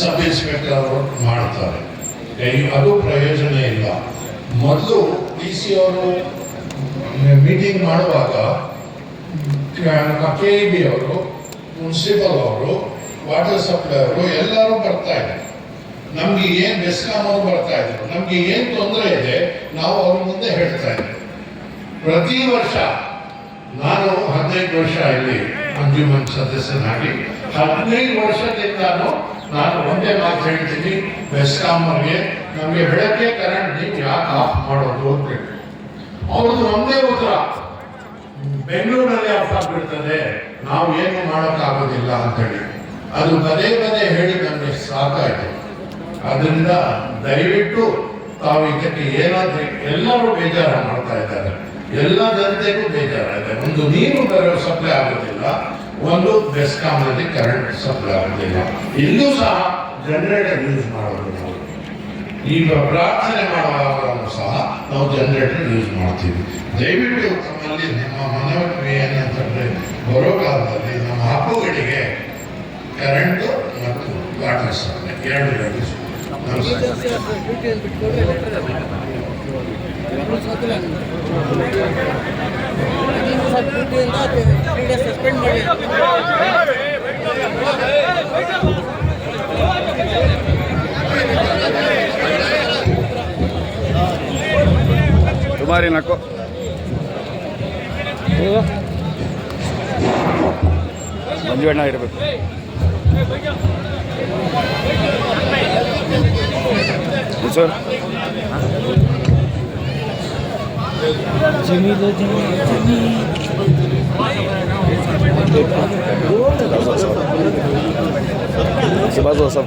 Sub inspector ಅವರು ಮಾಡ್ತಾರೆ. ಅದು ಪ್ರಯೋಜನ ಇಲ್ಲ. ಮೊದಲು ಡಿ ಸಿ ಅವರು ಮೀಟಿಂಗ್ ಮಾಡುವಾಗ KEB ಅವರು, ಮುನ್ಸಿಪಲ್ ಅವರು, ವಾಟರ್ ಸಪ್ಲೈ ಅವರು ಎಲ್ಲರೂ ಬರ್ತಾ ಇದ್ರು. ನಮ್ಗೆ ಏನು ಬೆಸ್ಕಾಂ ಅವರು ಬರ್ತಾ ಇದ್ರು, ನಮ್ಗೆ ಏನು ತೊಂದರೆ ಇದೆ ನಾವು ಅವ್ರ ಮುಂದೆ ಹೇಳ್ತಾ ಇದ್ವಿ. ಪ್ರತಿ ವರ್ಷ ನಾನು 15 ವರ್ಷ ಇಲ್ಲಿ ಅಂಜುಮನ್ ಸದಸ್ಯನಾಗಿ 15 ವರ್ಷದಿಂದಾನು ನಾನು ಒಂದೇ ಮಾತು ಹೇಳ್ತೀನಿ ಬೆಸ್ಕಾಂ ಅವ್ರಿಗೆ, ನಮಗೆ ಬೆಳಗ್ಗೆ ಕರೆಂಟ್ ನೀವು ಯಾಕೆ ಆಫ್ ಮಾಡೋದು ಅಂತ. ಅವ್ರದ್ದು ಒಂದೇ ಉತ್ತರ, ಬೆಂಗಳೂರಲ್ಲಿ ಆಫ್ ಆಗ್ಬಿಡ್ತದೆ, ನಾವು ಏನು ಮಾಡೋಕ್ಕಾಗೋದಿಲ್ಲ ಅಂತೇಳಿ. ಅದು ಪದೇ ಪದೇ ಹೇಳಿ ನಮಗೆ ಸಾಕಾಯಿತು. ಅದರಿಂದ ದಯವಿಟ್ಟು ತಾವು ಇದಕ್ಕೆ ಏನಾದ್ರೂ, ಎಲ್ಲರೂ ಬೇಜಾರ ಮಾಡ್ತಾ ಇದ್ದಾರೆ, ಎಲ್ಲ ಜನತೆಗೂ ಬೇಜಾರಾಗಿದೆ. ಒಂದು ನೀರು ಬರೋ ಸಪ್ಲೈ ಆಗೋದಿಲ್ಲ, ಒಂದು ಬೆಸ್ಕಾಂನಲ್ಲಿ ಕರೆಂಟ್ ಸಪ್ಲೈ ಆಗೋದಿಲ್ಲ. ಇಲ್ಲೂ ಸಹ ಜನರೇಟರ್ ಯೂಸ್ ಮಾಡೋದು. ನಾವು ಈಗ ಪ್ರಾರ್ಥನೆ ಮಾಡುವಾಗ ಸಹ ನಾವು ಜನರೇಟರ್ ಯೂಸ್ ಮಾಡ್ತೀವಿ. ದಯವಿಟ್ಟು ತಮ್ಮಲ್ಲಿ ನಮ್ಮ ಮನವಿ ಏನಂತಂದ್ರೆ, ಬರೋ ಕಾಲದಲ್ಲಿ ನಮ್ಮ ಹಬ್ಬಗಳಿಗೆ ಕರೆಂಟು ಮತ್ತು ವಾಟರ್ ಸಪ್ಲೈ ಎರಡು ಲಭಿಸು. तुम्हारी नको ಮಂಜು ಅಣ್ಣ ಇರಬೇಕು. ಸರ್ बाजू सब